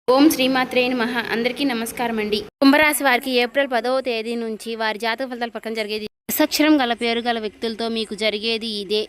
ఓం శ్రీమాత్రే నమః. అందరికీ నమస్కారం అండి. కుంభరాశి వారికి ఏప్రిల్ 10వ తేదీ నుంచి వారి జాతక ఫలితాల ప్రకారం జరిగేది. అక్షరం గల పేరు గల వ్యక్తులతో మీకు జరిగేది ఇదే.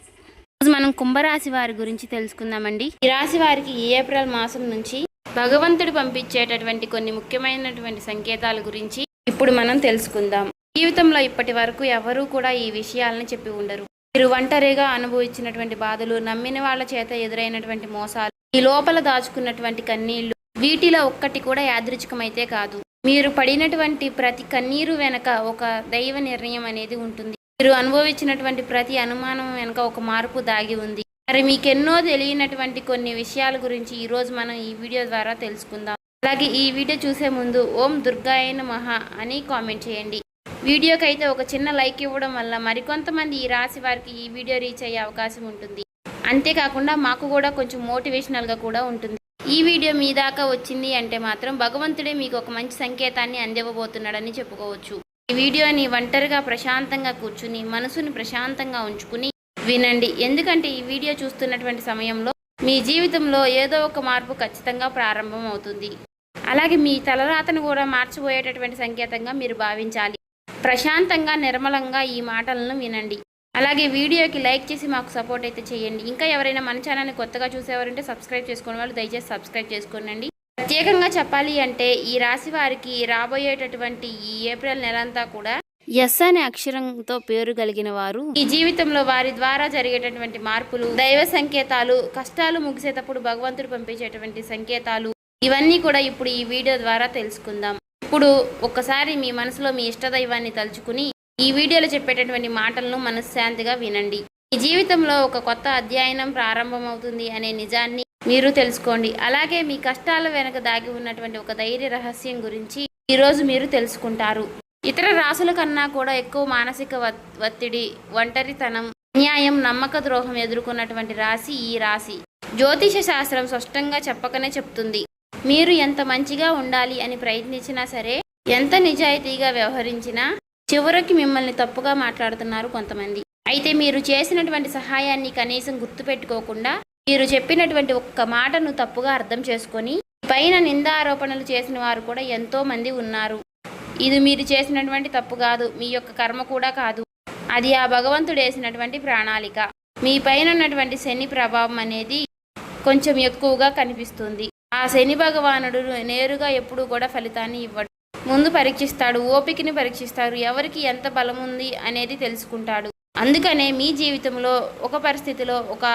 రోజు మనం కుంభరాశి వారి గురించి తెలుసుకుందామండి. ఈ రాశి వారికి ఈ ఏప్రిల్ మాసం నుంచి భగవంతుడు పంపించేటటువంటి కొన్ని ముఖ్యమైనటువంటి సంకేతాల గురించి ఇప్పుడు మనం తెలుసుకుందాం. జీవితంలో ఇప్పటి వరకు ఎవరూ కూడా ఈ విషయాలను చెప్పి ఉండరు. మీరు ఒంటరిగా అనుభవించినటువంటి బాధలు, నమ్మిన వాళ్ళ చేత ఎదురైనటువంటి మోసాలు, ఈ లోపల దాచుకున్నటువంటి కన్నీళ్లు, వీటిలో ఒక్కటి కూడా యాదృచ్ఛికమైతే కాదు. మీరు పడినటువంటి ప్రతి కన్నీరు వెనక ఒక దైవ నిర్ణయం అనేది ఉంటుంది. మీరు అనుభవించినటువంటి ప్రతి అనుమానం వెనక ఒక మార్పు దాగి ఉంది. మరి మీకెన్నో తెలియనటువంటి కొన్ని విషయాల గురించి ఈరోజు మనం ఈ వీడియో ద్వారా తెలుసుకుందాం. అలాగే ఈ వీడియో చూసే ముందు ఓం దుర్గాయ నమః అని కామెంట్ చేయండి. వీడియోకి అయితే ఒక చిన్న లైక్ ఇవ్వడం వల్ల మరికొంతమంది ఈ రాశి వారికి ఈ వీడియో రీచ్ అయ్యే అవకాశం ఉంటుంది. అంతేకాకుండా మాకు కూడా కొంచెం మోటివేషనల్గా కూడా ఉంటుంది. ఈ వీడియో మీ దాకా వచ్చింది అంటే మాత్రం భగవంతుడే మీకు ఒక మంచి సంకేతాన్ని అందివ్వబోతున్నాడని చెప్పుకోవచ్చు. ఈ వీడియోని ఒంటరిగా ప్రశాంతంగా కూర్చుని మనసుని ప్రశాంతంగా ఉంచుకుని వినండి. ఎందుకంటే ఈ వీడియో చూస్తున్నటువంటి సమయంలో మీ జీవితంలో ఏదో ఒక మార్పు ఖచ్చితంగా ప్రారంభం అవుతుంది. అలాగే మీ తలరాతను కూడా మార్చిపోయేటటువంటి సంకేతంగా మీరు భావించాలి. ప్రశాంతంగా నిర్మలంగా ఈ మాటలను వినండి. అలాగే వీడియోకి లైక్ చేసి మాకు సపోర్ట్ అయితే చేయండి. ఇంకా ఎవరైనా మన ఛానల్ని కొత్తగా చూసేవారంటే సబ్స్క్రైబ్ చేసుకునే వాళ్ళు దయచేసి సబ్స్క్రైబ్ చేసుకోండి. ప్రత్యేకంగా చెప్పాలి అంటే ఈ రాశి వారికి రాబోయేటటువంటి ఈ ఏప్రిల్ నెలంతా కూడా ఎస్ అనే అక్షరంతో పేరు కలిగిన వారు ఈ జీవితంలో వారి ద్వారా జరిగేటటువంటి మార్పులు, దైవ సంకేతాలు, కష్టాలు ముగిసేటప్పుడు భగవంతుడు పంపించేటువంటి సంకేతాలు, ఇవన్నీ కూడా ఇప్పుడు ఈ వీడియో ద్వారా తెలుసుకుందాం. ఇప్పుడు ఒక్కసారి మీ మనసులో మీ ఇష్టదైవాన్ని తలుచుకుని ఈ వీడియోలో చెప్పేటటువంటి మాటలను మనశ్శాంతిగా వినండి. ఈ జీవితంలో ఒక కొత్త అధ్యయనం ప్రారంభమవుతుంది అనే నిజాన్ని మీరు తెలుసుకోండి. అలాగే మీ కష్టాల వెనక దాగి ఉన్నటువంటి ఒక ధైర్య రహస్యం గురించి ఈరోజు మీరు తెలుసుకుంటారు. ఇతర రాశుల కన్నా కూడా ఎక్కువ మానసిక ఒత్తిడి, ఒంటరితనం, అన్యాయం, నమ్మక ద్రోహం ఎదుర్కొన్నటువంటి రాశి ఈ రాశి. జ్యోతిష శాస్త్రం స్పష్టంగా చెప్పకనే చెప్తుంది. మీరు ఎంత మంచిగా ఉండాలి అని ప్రయత్నించినా సరే, ఎంత నిజాయితీగా వ్యవహరించినా చివరికి మిమ్మల్ని తప్పుగా మాట్లాడుతున్నారు కొంతమంది. అయితే మీరు చేసినటువంటి సహాయాన్ని కనీసం గుర్తుపెట్టుకోకుండా మీరు చెప్పినటువంటి ఒక్క మాటను తప్పుగా అర్థం చేసుకొని పైన నిందారోపణలు చేసిన వారు కూడా ఎంతో మంది ఉన్నారు. ఇది మీరు చేసినటువంటి తప్పు కాదు, మీ యొక్క కర్మ కూడా కాదు. అది ఆ భగవంతుడు వేసినటువంటి ప్రణాళిక. మీ పైన ఉన్నటువంటి శని ప్రభావం అనేది కొంచెం ఎక్కువగా కనిపిస్తుంది. ఆ శని భగవానుడు నేరుగా ఎప్పుడూ కూడా ఫలితాన్ని ఇవ్వడు. ముందు పరీక్షిస్తాడు, ఓపికని పరీక్షిస్తాడు, ఎవరికి ఎంత బలం ఉంది అనేది తెలుసుకుంటాడు. అందుకనే మీ జీవితంలో ఒక పరిస్థితిలో ఒక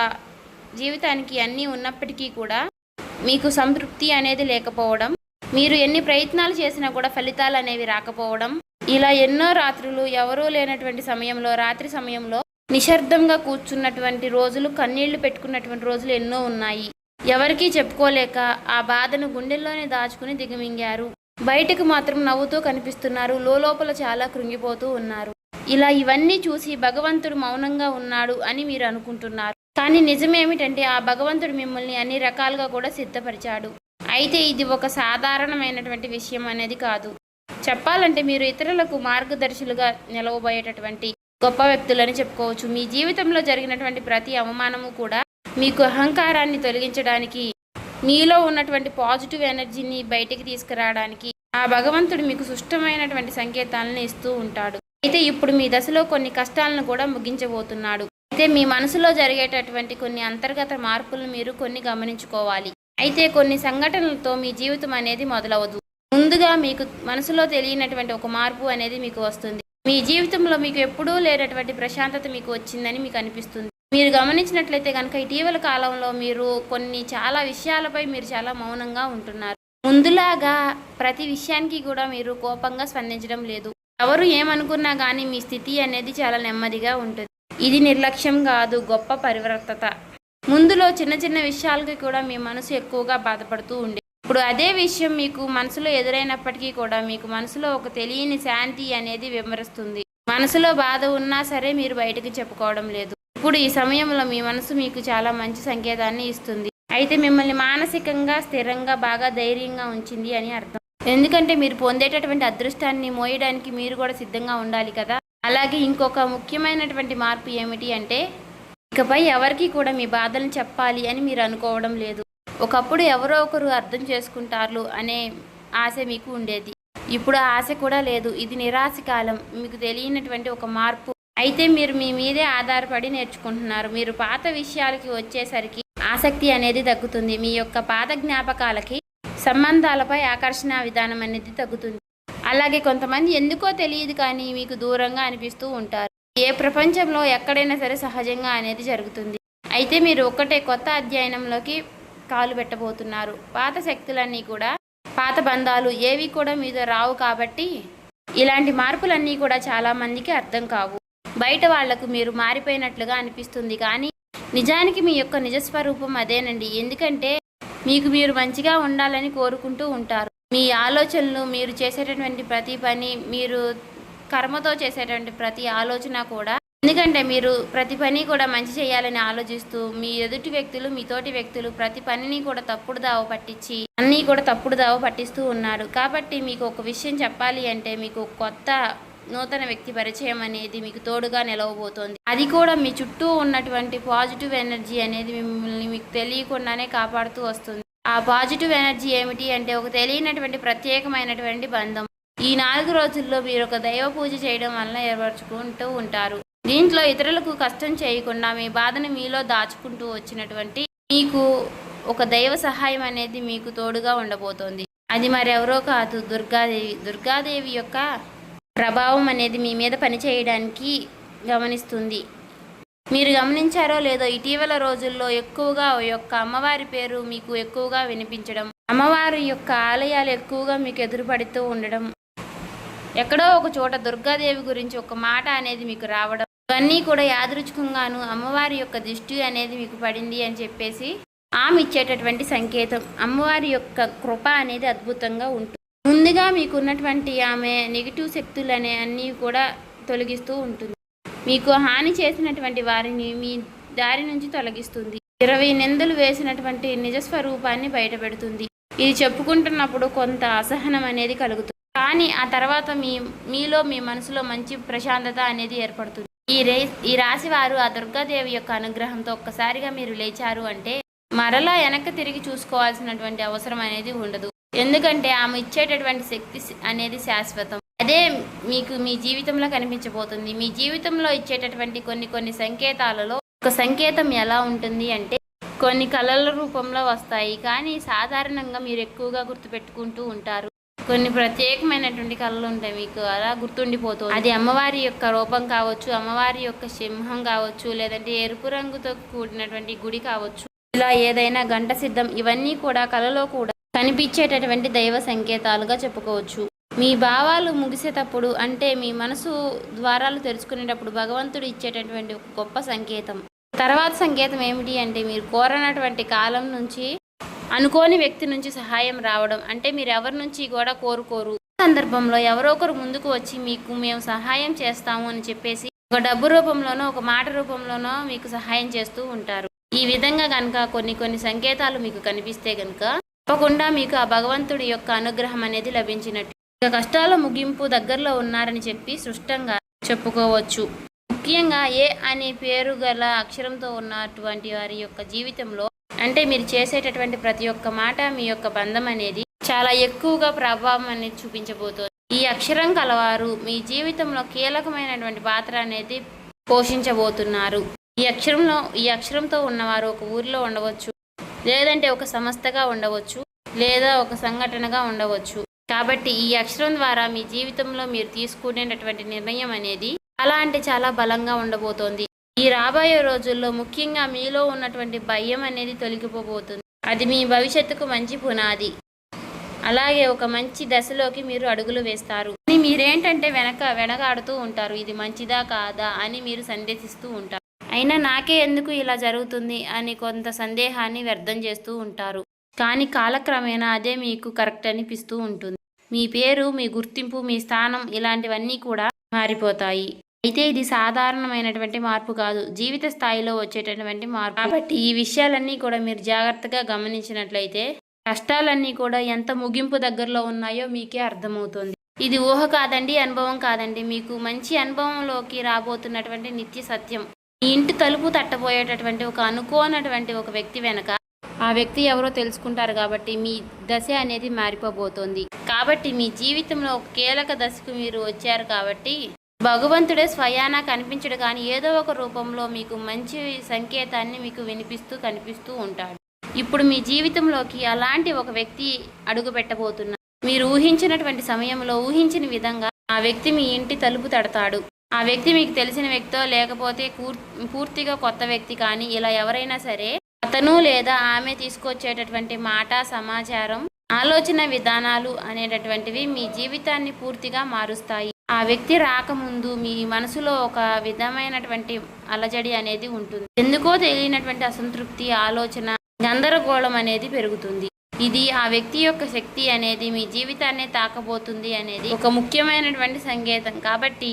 జీవితానికి అన్నీ ఉన్నప్పటికీ కూడా మీకు సంతృప్తి అనేది లేకపోవడం, మీరు ఎన్ని ప్రయత్నాలు చేసినా కూడా ఫలితాలు అనేవి రాకపోవడం, ఇలా ఎన్నో రాత్రులు ఎవరూ లేనటువంటి సమయంలో, రాత్రి సమయంలో నిశ్శబ్దంగా కూర్చున్నటువంటి రోజులు, కన్నీళ్లు పెట్టుకున్నటువంటి రోజులు ఎన్నో ఉన్నాయి. ఎవరికీ చెప్పుకోలేక ఆ బాధను గుండెల్లోనే దాచుకుని దిగమింగారు. బయటకు మాత్రం నవ్వుతూ కనిపిస్తున్నారు, లోపల చాలా కృంగిపోతూ ఉన్నారు. ఇలా ఇవన్నీ చూసి భగవంతుడు మౌనంగా ఉన్నాడు అని మీరు అనుకుంటున్నారు. కానీ నిజమేమిటంటే ఆ భగవంతుడు మిమ్మల్ని అన్ని రకాలుగా కూడా సిద్ధపరిచాడు. అయితే ఇది ఒక సాధారణమైనటువంటి విషయం అనేది కాదు. చెప్పాలంటే మీరు ఇతరులకు మార్గదర్శులుగా నిలవబోయేటటువంటి గొప్ప వ్యక్తులని చెప్పుకోవచ్చు. మీ జీవితంలో జరిగినటువంటి ప్రతి అవమానము కూడా మీకు అహంకారాన్ని తొలగించడానికి, మీలో ఉన్నటువంటి పాజిటివ్ ఎనర్జీని బయటికి తీసుకురావడానికి ఆ భగవంతుడు మీకు సుష్టమైనటువంటి సంకేతాలను ఇస్తూ ఉంటాడు. అయితే ఇప్పుడు మీ దశలో కొన్ని కష్టాలను కూడా ముగించబోతున్నాడు. అయితే మీ మనసులో జరిగేటటువంటి కొన్ని అంతర్గత మార్పులను మీరు కొన్ని గమనించుకోవాలి. అయితే కొన్ని సంఘటనలతో మీ జీవితం అనేది మొదలవదు. ముందుగా మీకు మనసులో తెలియనటువంటి ఒక మార్పు అనేది మీకు వస్తుంది. మీ జీవితంలో మీకు ఎప్పుడూ లేనటువంటి ప్రశాంతత మీకు వచ్చిందని మీకు అనిపిస్తుంది. మీరు గమనించినట్లయితే కనుక ఇటీవల కాలంలో మీరు చాలా విషయాలపై మీరు చాలా మౌనంగా ఉంటున్నారు. ముందులాగా ప్రతి విషయానికి కూడా మీరు కోపంగా స్పందించడం లేదు. ఎవరు ఏమనుకున్నా కానీ మీ స్థితి అనేది చాలా నెమ్మదిగా ఉంటుంది. ఇది నిర్లక్ష్యం కాదు, గొప్ప పరివర్తత. ముందులో చిన్న చిన్న విషయాలకి కూడా మీ మనసు ఎక్కువగా బాధపడుతూ ఉండే, ఇప్పుడు అదే విషయం మీకు మనసులో ఎదురైనప్పటికీ కూడా మీకు మనసులో ఒక తెలియని శాంతి అనేది విమరిస్తుంది. మనసులో బాధ ఉన్నా సరే మీరు బయటకు చెప్పుకోవడం లేదు. ఇప్పుడు ఈ సమయంలో మీ మనసు మీకు చాలా మంచి సంకేతాన్ని ఇస్తుంది. అయితే మిమ్మల్ని మానసికంగా స్థిరంగా బాగా ధైర్యంగా ఉంచింది అని అర్థం. ఎందుకంటే మీరు పొందేటటువంటి అదృష్టాన్ని మోయడానికి మీరు కూడా సిద్ధంగా ఉండాలి కదా. అలాగే ఇంకొక ముఖ్యమైనటువంటి మార్పు ఏమిటి అంటే ఇకపై ఎవరికి కూడా మీ బాధలను చెప్పాలి అని మీరు అనుకోవడం లేదు. ఒకప్పుడు ఎవరో ఒకరు అర్థం చేసుకుంటారు అనే ఆశ మీకు ఉండేది. ఇప్పుడు ఆ ఆశ కూడా లేదు. ఇది నిరాశ కాలం. మీకు తెలియనటువంటి ఒక మార్పు. అయితే మీరు మీ మీదే ఆధారపడి నేర్చుకుంటున్నారు. మీరు పాత విషయాలకి వచ్చేసరికి ఆసక్తి అనేది తగ్గుతుంది. మీ యొక్క పాత జ్ఞాపకాలకి, సంబంధాలపై ఆకర్షణ విధానం అనేది తగ్గుతుంది. అలాగే కొంతమంది ఎందుకో తెలియదు కానీ మీకు దూరంగా అనిపిస్తూ ఉంటారు. ఏ ప్రపంచంలో ఎక్కడైనా సరే సహజంగా అనేది జరుగుతుంది. అయితే మీరు ఒక్కటే కొత్త అధ్యయనంలోకి కాలు పెట్టబోతున్నారు. పాత శక్తులన్నీ కూడా, పాత బంధాలు ఏవి కూడా మీతో రావు. కాబట్టి ఇలాంటి మార్పులన్నీ కూడా చాలామందికి అర్థం కావు. బయట వాళ్లకు మీరు మారిపోయినట్లుగా అనిపిస్తుంది కానీ నిజానికి మీ యొక్క నిజస్వరూపం అదేనండి. ఎందుకంటే మీకు మీరు మంచిగా ఉండాలని కోరుకుంటూ ఉంటారు. మీ ఆలోచనలు, మీరు చేసేటటువంటి ప్రతి పని, మీరు కర్మతో చేసేటువంటి ప్రతి ఆలోచన కూడా, ఎందుకంటే మీరు ప్రతి పని కూడా మంచి చేయాలని ఆలోచిస్తూ మీ ఎదుటి వ్యక్తులు, మీ తోటి వ్యక్తులు ప్రతి పనిని కూడా తప్పుడు దావ పట్టించి అన్నీ కూడా తప్పుడు దావ పట్టిస్తూ ఉన్నారు. కాబట్టి మీకు ఒక విషయం చెప్పాలి అంటే మీకు కొత్త నూతన వ్యక్తి పరిచయం అనేది మీకు తోడుగా నిలవబోతోంది. అది కూడా మీ చుట్టూ ఉన్నటువంటి పాజిటివ్ ఎనర్జీ అనేది మిమ్మల్ని మీకు తెలియకుండానే కాపాడుతూ వస్తుంది. ఆ పాజిటివ్ ఎనర్జీ ఏమిటి అంటే ఒక తెలియనటువంటి ప్రత్యేకమైనటువంటి బంధం. ఈ 4 రోజుల్లో మీరు ఒక దైవ పూజ చేయడం వల్ల ఏర్పరచుకుంటూ ఉంటారు. దీంట్లో ఇతరులకు కష్టం చేయకుండా మీ బాధను మీలో దాచుకుంటూ వచ్చినటువంటి మీకు ఒక దైవ సహాయం అనేది మీకు తోడుగా ఉండబోతోంది. అది మరెవరో కాదు, దుర్గాదేవి. దుర్గాదేవి యొక్క ప్రభావం అనేది మీ మీద పనిచేయడానికి గమనిస్తుంది. మీరు గమనించారో లేదో ఇటీవల రోజుల్లో ఎక్కువగా యొక్క అమ్మవారి పేరు మీకు ఎక్కువగా వినిపించడం, అమ్మవారి యొక్క ఆలయాలు ఎక్కువగా మీకు ఎదురుపడుతూ ఉండడం, ఎక్కడో ఒక చోట దుర్గాదేవి గురించి ఒక మాట అనేది మీకు రావడం, ఇవన్నీ కూడా యాదృచ్ఛికంగాను అమ్మవారి యొక్క దృష్టి అనేది మీకు పడింది అని చెప్పేసి ఆమె ఇచ్చేటటువంటి సంకేతం. అమ్మవారి యొక్క కృప అనేది అద్భుతంగా ఉంటుంది. ముందుగా మీకున్నటువంటి ఆమె నెగిటివ్ శక్తులు అనే అన్నీ కూడా తొలగిస్తూ ఉంటుంది. మీకు హాని చేసినటువంటి వారిని మీ దారి నుంచి తొలగిస్తుంది. 20 నిందలు వేసినటువంటి నిజస్వరూపాన్ని బయటపెడుతుంది. ఇది చెప్పుకుంటున్నప్పుడు కొంత అసహనం అనేది కలుగుతుంది. కానీ ఆ తర్వాత మీలో మీ మనసులో మంచి ప్రశాంతత అనేది ఏర్పడుతుంది. ఈ రాశి వారు ఆ దుర్గాదేవి యొక్క అనుగ్రహంతో ఒక్కసారిగా మీరు లేచారు అంటే మరలా వెనక్కి తిరిగి చూసుకోవాల్సినటువంటి అవసరం అనేది ఉండదు. ఎందుకంటే ఆమె ఇచ్చేటటువంటి శక్తి అనేది శాశ్వతం. అదే మీకు మీ జీవితంలో కనిపించబోతుంది. మీ జీవితంలో ఇచ్చేటటువంటి కొన్ని సంకేతాలలో ఒక సంకేతం ఎలా ఉంటుంది అంటే కొన్ని కళల రూపంలో వస్తాయి. కానీ సాధారణంగా మీరు ఎక్కువగా గుర్తుపెట్టుకుంటూ ఉంటారు. కొన్ని ప్రత్యేకమైనటువంటి కళలు ఉంటాయి, మీకు అలా గుర్తుండిపోతుంది. అది అమ్మవారి యొక్క రూపం కావచ్చు, అమ్మవారి యొక్క సింహం కావచ్చు, లేదంటే ఎరుపు రంగుతో కూడినటువంటి గుడి కావచ్చు, ఇలా ఏదైనా గంట సిద్ధం, ఇవన్నీ కూడా కళలో కూడా కనిపించేటటువంటి దైవ సంకేతాలుగా చెప్పుకోవచ్చు. మీ భావాలు ముగిసేటప్పుడు అంటే మీ మనసు ద్వారాలు తెరుచుకునేటప్పుడు భగవంతుడు ఇచ్చేటటువంటి ఒక గొప్ప సంకేతం. తర్వాత సంకేతం ఏమిటి అంటే మీరు కోరనటువంటి కాలం నుంచి అనుకోని వ్యక్తి నుంచి సహాయం రావడం. అంటే మీరు ఎవరి నుంచి కూడా కోరుకోరు, సందర్భంలో ఎవరో ఒకరు ముందుకు వచ్చి మీకు మేము సహాయం చేస్తాము అని చెప్పేసి ఒక డబ్బు రూపంలోనో ఒక మాట రూపంలోనో మీకు సహాయం చేస్తూ ఉంటారు. ఈ విధంగా కనుక కొన్ని సంకేతాలు మీకు కనిపిస్తే కనుక తప్పకుండా మీకు ఆ భగవంతుడి యొక్క అనుగ్రహం అనేది లభించినట్టు. ఇక కష్టాల ముగింపు దగ్గరలో ఉన్నారని చెప్పి స్పష్టంగా చెప్పుకోవచ్చు. ముఖ్యంగా ఏ అనే పేరు గల అక్షరంతో ఉన్నటువంటి వారి యొక్క జీవితంలో అంటే మీరు చేసేటటువంటి ప్రతి ఒక్క మాట మీ యొక్క బంధం అనేది చాలా ఎక్కువగా ప్రభావం అనేది చూపించబోతోంది. ఈ అక్షరం కలవారు మీ జీవితంలో కీలకమైనటువంటి పాత్ర అనేది పోషించబోతున్నారు. ఈ అక్షరంతో ఉన్నవారు ఒక ఊరిలో ఉండవచ్చు, లేదంటే ఒక సంస్థగా ఉండవచ్చు, లేదా ఒక సంఘటనగా ఉండవచ్చు. కాబట్టి ఈ అక్షరం ద్వారా మీ జీవితంలో మీరు తీసుకునేటటువంటి నిర్ణయం అనేది చాలా అంటే చాలా బలంగా ఉండబోతోంది. ఈ రాబోయే రోజుల్లో ముఖ్యంగా మీలో ఉన్నటువంటి భయం అనేది తొలగిపోబోతుంది. అది మీ భవిష్యత్తుకు మంచి పునాది. అలాగే ఒక మంచి దశలోకి మీరు అడుగులు వేస్తారు. మీరేంటంటే వెనకాడుతూ ఉంటారు. ఇది మంచిదా కాదా అని మీరు సందేహిస్తూ ఉంటారు. అయినా నాకే ఎందుకు ఇలా జరుగుతుంది అని కొంత సందేహాన్ని వ్యర్థం చేస్తూ ఉంటారు. కానీ కాలక్రమేణా అదే మీకు కరెక్ట్ అనిపిస్తూ ఉంటుంది. మీ పేరు, మీ గుర్తింపు, మీ స్థానం ఇలాంటివన్నీ కూడా మారిపోతాయి. అయితే ఇది సాధారణమైనటువంటి మార్పు కాదు, జీవిత స్థాయిలో వచ్చేటటువంటి మార్పు. కాబట్టి ఈ విషయాలన్నీ కూడా మీరు జాగ్రత్తగా గమనించినట్లయితే కష్టాలన్నీ కూడా ఎంత ముగింపు దగ్గరలో ఉన్నాయో మీకే అర్థమవుతుంది. ఇది ఊహ కాదండి, అనుభవం కాదండి, మీకు మంచి అనుభవంలోకి రాబోతున్నటువంటి నిత్య సత్యం. మీ ఇంటి తలుపు తట్టబోయేటటువంటి ఒక అనుకోనటువంటి ఒక వ్యక్తి వెనక ఆ వ్యక్తి ఎవరో తెలుసుకుంటారు కాబట్టి మీ దశ అనేది మారిపోబోతోంది. కాబట్టి మీ జీవితంలో ఒక కీలక దశకు మీరు వచ్చారు కాబట్టి భగవంతుడే స్వయానా కనిపించడు కానీ ఏదో ఒక రూపంలో మీకు మంచి సంకేతాన్ని మీకు వినిపిస్తూ కనిపిస్తూ ఉంటాడు. ఇప్పుడు మీ జీవితంలోకి అలాంటి ఒక వ్యక్తి అడుగు పెట్టబోతున్నారు. మీరు ఊహించినటువంటి సమయంలో ఊహించిన విధంగా ఆ వ్యక్తి మీ ఇంటి తలుపు తడతాడు. ఆ వ్యక్తి మీకు తెలిసిన వ్యక్తో లేకపోతే పూర్తిగా కొత్త వ్యక్తి కానీ ఇలా ఎవరైనా సరే అతను లేదా ఆమె తీసుకొచ్చేటటువంటి మాట, సమాచారం, ఆలోచన విధానాలు అనేటటువంటివి మీ జీవితాన్ని పూర్తిగా మారుస్తాయి. ఆ వ్యక్తి రాకముందు మీ మనసులో ఒక విధమైనటువంటి అలజడి అనేది ఉంటుంది. ఎందుకో తెలియనటువంటి అసంతృప్తి, ఆలోచన, గందరగోళం అనేది పెరుగుతుంది. ఇది ఆ వ్యక్తి యొక్క శక్తి అనేది మీ జీవితాన్ని తాకబోతుంది అనేది ఒక ముఖ్యమైనటువంటి సంకేతం. కాబట్టి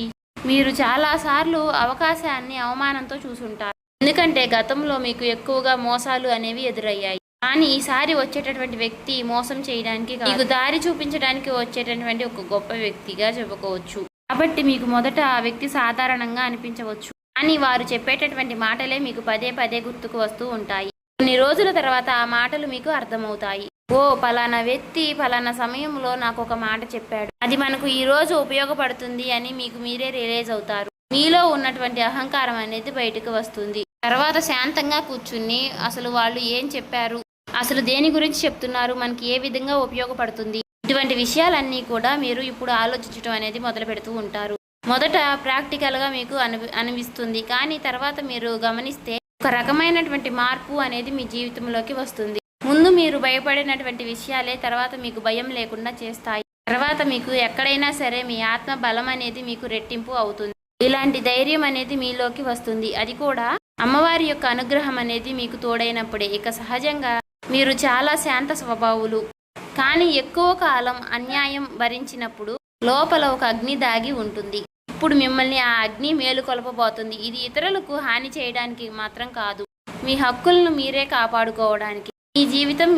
మీరు చాలాసార్లు అవకాశాన్ని అవమానంతో చూసుంటారు. ఎందుకంటే గతంలో మీకు ఎక్కువగా మోసాలు అనేవి ఎదురయ్యాయి. కానీ ఈసారి వచ్చేటటువంటి వ్యక్తి మోసం చేయడానికి మీకు దారి చూపించడానికి వచ్చేటటువంటి ఒక గొప్ప వ్యక్తిగా చెప్పుకోవచ్చు. కాబట్టి మీకు మొదట ఆ వ్యక్తి సాధారణంగా అనిపించవచ్చు, కానీ వారు చెప్పేటటువంటి మాటలే మీకు పదే పదే గుర్తుకు వస్తూ ఉంటాయి. కొన్ని రోజుల తర్వాత ఆ మాటలు మీకు అర్థమవుతాయి. ఓ పలానా వ్యక్తి పలానా సమయంలో నాకు ఒక మాట చెప్పాడు, అది మనకు ఈ రోజు ఉపయోగపడుతుంది అని మీకు మీరే రియలైజ్ అవుతారు. మీలో ఉన్నటువంటి అహంకారం అనేది బయటకు వస్తుంది. తర్వాత శాంతంగా కూర్చుని అసలు వాళ్ళు ఏం చెప్పారు, అసలు దేని గురించి చెప్తున్నారు, మనకి ఏ విధంగా ఉపయోగపడుతుంది, ఇటువంటి విషయాలన్నీ కూడా మీరు ఇప్పుడు ఆలోచించడం అనేది మొదలు పెడుతూ ఉంటారు. మొదట ప్రాక్టికల్గా మీకు అనిపిస్తుంది, కానీ తర్వాత మీరు గమనిస్తే ఒక రకమైనటువంటి మార్పు అనేది మీ జీవితంలోకి వస్తుంది. ముందు మీరు భయపడినటువంటి విషయాలే తర్వాత మీకు భయం లేకుండా చేస్తాయి. తర్వాత మీకు ఎక్కడైనా సరే మీ ఆత్మ బలం అనేది మీకు రెట్టింపు అవుతుంది. ఇలాంటి ధైర్యం అనేది మీలోకి వస్తుంది. అది కూడా అమ్మవారి యొక్క అనుగ్రహం అనేది మీకు తోడైనప్పుడే. ఇక సహజంగా మీరు చాలా శాంత స్వభావులు, కానీ ఎక్కువ కాలం అన్యాయం భరించినప్పుడు లోపల ఒక అగ్ని దాగి ఉంటుంది. ఇప్పుడు మిమ్మల్ని ఆ అగ్ని మేలుకొల్పబోతుంది. ఇది ఇతరులకు హాని చేయడానికి మాత్రం కాదు, మీ హక్కులను మీరే కాపాడుకోవడానికి, మీ జీవితం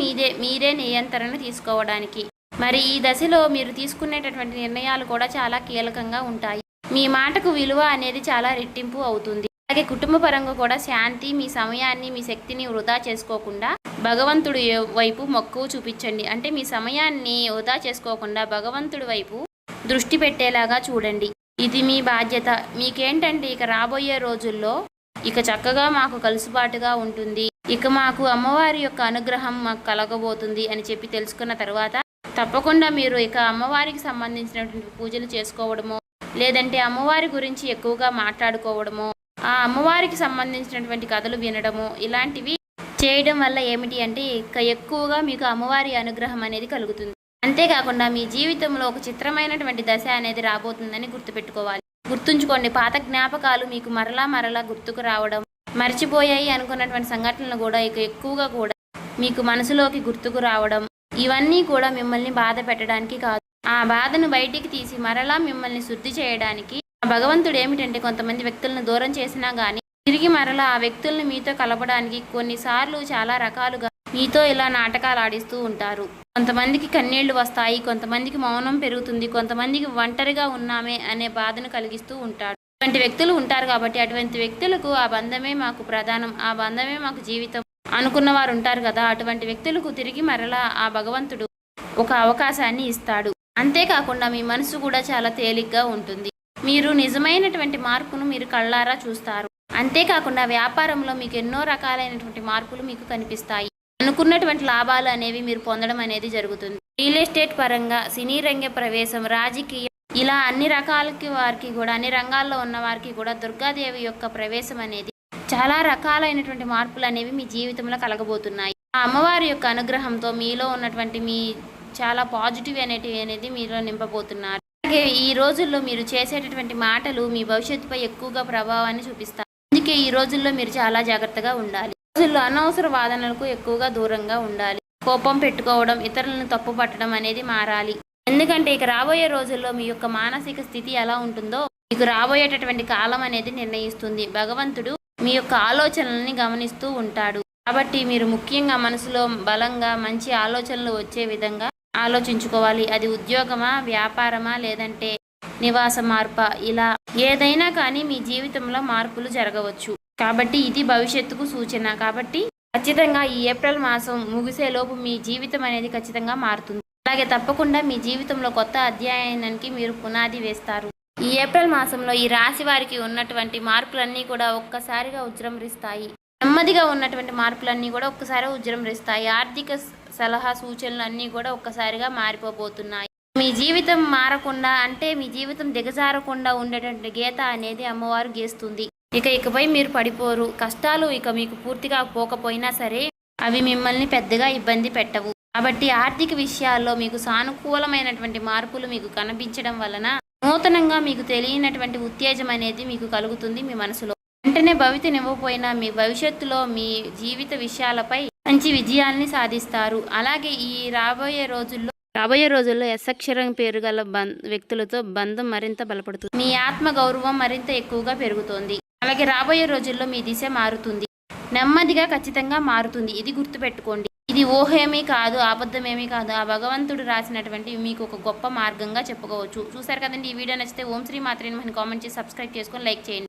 మీరే నియంత్రణ తీసుకోవడానికి. మరి ఈ దశలో మీరు తీసుకునేటటువంటి నిర్ణయాలు కూడా చాలా కీలకంగా ఉంటాయి. మీ మాటకు విలువ అనేది చాలా రెట్టింపు అవుతుంది. అలాగే కుటుంబ పరంగా కూడా శాంతి, మీ సమయాన్ని, మీ శక్తిని వృధా చేసుకోకుండా భగవంతుడి వైపు మక్కువ చూపించండి. అంటే మీ సమయాన్ని వృధా చేసుకోకుండా భగవంతుడి వైపు దృష్టి పెట్టేలాగా చూడండి. ఇది మీ బాధ్యత. మీకేంటంటే ఇక రాబోయే రోజుల్లో ఇక చక్కగా మాకు కలుసుబాటుగా ఉంటుంది, ఇక మాకు అమ్మవారి యొక్క అనుగ్రహం మాకు కలగబోతుంది అని చెప్పి తెలుసుకున్న తర్వాత తప్పకుండా మీరు ఇక అమ్మవారికి సంబంధించినటువంటి పూజలు చేసుకోవడమో, లేదంటే అమ్మవారి గురించి ఎక్కువగా మాట్లాడుకోవడమో, ఆ అమ్మవారికి సంబంధించినటువంటి కథలు వినడము, ఇలాంటివి చేయడం వల్ల ఏమిటి అంటే ఇక ఎక్కువగా మీకు అమ్మవారి అనుగ్రహం అనేది కలుగుతుంది. అంతేకాకుండా మీ జీవితంలో ఒక చిత్రమైనటువంటి దశ అనేది రాబోతుందని గుర్తుపెట్టుకోవాలి. గుర్తుంచుకోండి, పాత జ్ఞాపకాలు మీకు మరలా గుర్తుకు రావడం, మర్చిపోయాయి అనుకున్నటువంటి సంఘటనలు కూడా ఇక ఎక్కువగా కూడా మీకు మనసులోకి గుర్తుకు రావడం, ఇవన్నీ కూడా మిమ్మల్ని బాధ పెట్టడానికి కాదు, ఆ బాధను బయటికి తీసి మరలా మిమ్మల్ని శుద్ధి చేయడానికి. భగవంతుడు ఏమిటంటే కొంతమంది వ్యక్తులను దూరం చేసినా కానీ తిరిగి మరలా ఆ వ్యక్తుల్ని మీతో కలపడానికి కొన్నిసార్లు చాలా రకాలుగా మీతో ఇలా నాటకాలు ఆడిస్తూ ఉంటారు. కొంతమందికి కన్నీళ్లు వస్తాయి, కొంతమందికి మౌనం పెరుగుతుంది, కొంతమందికి ఒంటరిగా ఉన్నామే అనే బాధను కలిగిస్తూ ఉంటాడు. అటువంటి వ్యక్తులు ఉంటారు. కాబట్టి అటువంటి వ్యక్తులకు ఆ బంధమే మాకు ప్రధానం, ఆ బంధమే మాకు జీవితం అనుకున్న వారు ఉంటారు కదా, అటువంటి వ్యక్తులకు తిరిగి మరలా ఆ భగవంతుడు ఒక అవకాశాన్ని ఇస్తాడు. అంతేకాకుండా మీ మనసు కూడా చాలా తేలిగ్గా ఉంటుంది. మీరు నిజమైనటువంటి మార్పును మీరు కళ్ళారా చూస్తారు. అంతేకాకుండా వ్యాపారంలో మీకు ఎన్నో రకాలైనటువంటి మార్పులు మీకు కనిపిస్తాయి. అనుకున్నటువంటి లాభాలు అనేవి మీరు పొందడం అనేది జరుగుతుంది. రియల్ ఎస్టేట్ పరంగా, సినీ రంగ ప్రవేశం, రాజకీయం, ఇలా అన్ని రకాలకి వారికి కూడా, అన్ని రంగాల్లో ఉన్న వారికి కూడా దుర్గాదేవి యొక్క ప్రవేశం అనేది చాలా రకాలైనటువంటి మార్పులు అనేవి మీ జీవితంలో కలగబోతున్నాయి. ఆ అమ్మవారి యొక్క అనుగ్రహంతో మీలో ఉన్నటువంటి మీ చాలా పాజిటివ్ అనేది మీలో నింపబోతున్నారు. అలాగే ఈ రోజుల్లో మీరు చేసేటటువంటి మాటలు మీ భవిష్యత్తుపై ఎక్కువగా ప్రభావాన్ని చూపిస్తాయి. అందుకే ఈ రోజుల్లో మీరు చాలా జాగ్రత్తగా ఉండాలి. రోజుల్లో అనవసర వాదనలకు ఎక్కువగా దూరంగా ఉండాలి. కోపం పెట్టుకోవడం, ఇతరులను తప్పు పట్టడం అనేది మారాలి. ఎందుకంటే ఇక రాబోయే రోజుల్లో మీ యొక్క మానసిక స్థితి ఎలా ఉంటుందో మీకు రాబోయేటటువంటి కాలం అనేది నిర్ణయిస్తుంది. భగవంతుడు మీ యొక్క ఆలోచనల్ని గమనిస్తూ ఉంటాడు. కాబట్టి మీరు ముఖ్యంగా మనసులో బలంగా మంచి ఆలోచనలు వచ్చే విధంగా ఆలోచించుకోవాలి. అది ఉద్యోగమా, వ్యాపారమా, లేదంటే నివాస మార్ప, ఇలా ఏదైనా కానీ మీ జీవితంలో మార్పులు జరగవచ్చు. కాబట్టి ఇది భవిష్యత్తుకు సూచన. కాబట్టి ఖచ్చితంగా ఈ ఏప్రిల్ మాసం ముగిసేలోపు మీ జీవితం అనేది ఖచ్చితంగా మారుతుంది. అలాగే తప్పకుండా మీ జీవితంలో కొత్త అధ్యాయానికి మీరు పునాది వేస్తారు. ఈ ఏప్రిల్ మాసంలో ఈ రాశి వారికి ఉన్నటువంటి మార్పులన్నీ కూడా ఒక్కసారిగా ఉజృంభిస్తాయి. నెమ్మదిగా ఉన్నటువంటి మార్పులన్నీ కూడా ఒక్కసారి ఉజృంభిస్తాయి. ఆర్థిక సలహా సూచనలు అన్నీ కూడా ఒక్కసారిగా మారిపోబోతున్నాయి. మీ జీవితం మారకుండా అంటే మీ జీవితం దిగజారకుండా ఉండేటువంటి గీత అనేది అమ్మవారు గీస్తుంది. ఇకపై మీరు పడిపోరు. కష్టాలు ఇక మీకు పూర్తిగా పోకపోయినా సరే అవి మిమ్మల్ని పెద్దగా ఇబ్బంది పెట్టవు. కాబట్టి ఆర్థిక విషయాల్లో మీకు సానుకూలమైనటువంటి మార్పులు మీకు కనిపించడం వలన నూతనంగా మీకు తెలియనటువంటి ఉత్తేజం అనేది మీకు కలుగుతుంది మీ మనసులో. వెంటనే భవితనివ్వకపోయినా మీ భవిష్యత్తులో మీ జీవిత విషయాలపై మంచి విజయాల్ని సాధిస్తారు. అలాగే ఈ రాబోయే రోజుల్లో ఎస్ అక్షరం పేరు గల వ్యక్తులతో బంధం మరింత బలపడుతుంది. మీ ఆత్మ గౌరవం మరింత ఎక్కువగా పెరుగుతోంది. అలాగే రాబోయే రోజుల్లో మీ దిశ మారుతుంది. నెమ్మదిగా ఖచ్చితంగా మారుతుంది. ఇది గుర్తుపెట్టుకోండి. ఇది ఊహేమీ కాదు, అబద్ధమేమీ కాదు. ఆ భగవంతుడు రాసినటువంటి మీకు ఒక గొప్ప మార్గంగా చెప్పుకోవచ్చు. చూసారు కదండి. ఈ వీడియో నచ్చితే ఓం శ్రీ మాత్రే నమః కామెంట్ చేసి సబ్స్క్రైబ్ చేసుకొని లైక్ చేయండి.